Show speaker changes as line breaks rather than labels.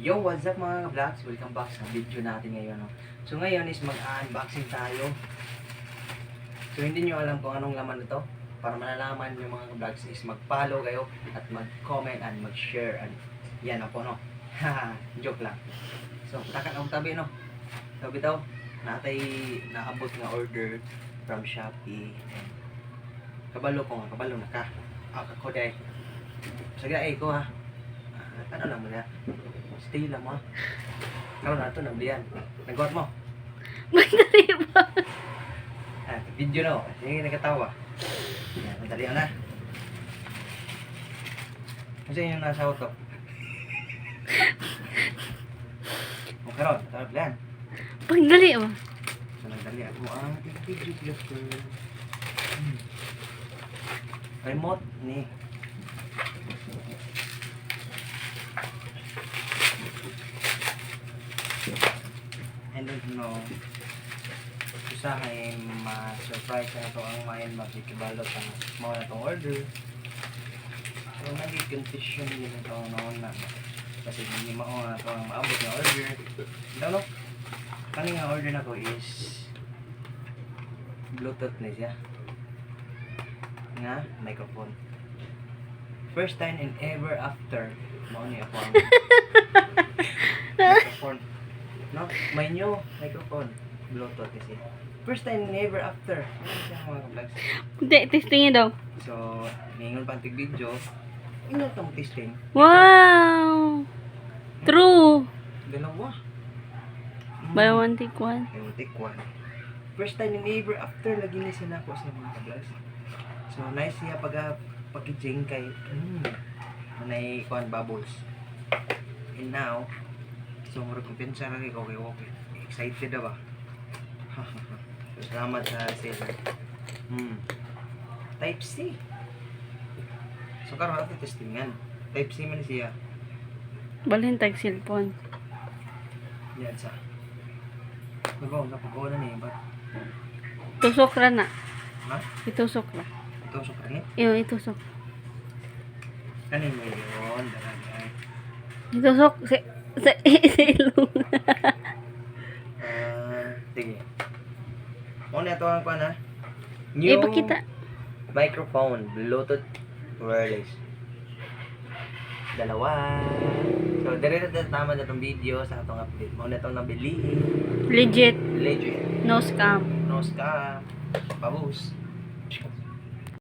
Yo, what's up mga vlogs? Welcome back sa video natin ngayon. No? So ngayon is mag-unboxing tayo. So hindi nyo alam kung anong laman nito. Para malalaman yung mga vlogs is mag-follow kayo at mag-comment and mag-share. And yan ako no. Joke lang. So takan ang tabi no. Sabi daw, natay naabot nga order from Shopee. Kabalo ko nga, kabalo na ka. Ako day. Saga ko ha. Ano lang mo na? Stay lang mo. Karon na ito, nablihan. Nag-got mo.
Madali ba?
Video no. Sige, nagkatawa. Yan, madali na. Kasi yung nasa auto. O karon, nablihan.
Pagdali ba?
So, nagdali ako ang video ko. Remote ni. I don't know. Usahay ma-surprise na ito ang mayan makikibalot ang mga na itong order. So, nag-confusion din ito noon na. Kasi hindi mo na ito ang maabot na order. Ito no? Kaning nga order na ko is Bluetooth na siya. Nga, microphone. First time and ever after. Mao ni ako ang microphone. No, may new microphone, Bluetooth kasi. First time never after. Ano siya mga vlogs?
Hindi, testingin daw.
So, ningon pa tig video. Ino tong testing.
Wow! True!
Dalawa.
Buy one, take one.
Yung take one. First time never after lagi ni sila ko sa mga vlogs. So, nice siya pag-packaging kay manay kuan bubbles. And now, so, marukumpensa lagi ko. Okay. Excited na ba? Salamat sa seller. Type C. So, karoon natin testingan. Type C man siya.
Balhin tag cellphone.
Yan sa. Napagawa na niya. Ba't?
Tusok ra na.
Ha?
Itusok ra.
Ito sa karinit?
Iyo, itusok.
Kanin mo yun. Dalagay.
Itusok sa ilong.
Sige. Muna ito ang na. New
Ipakita.
microphone. Bluetooth wireless. Dalawa. So, dire na tama na itong video sa atong update. Muna itong nabili.
Legit.
Legit.
No scam.
No scam. Babus.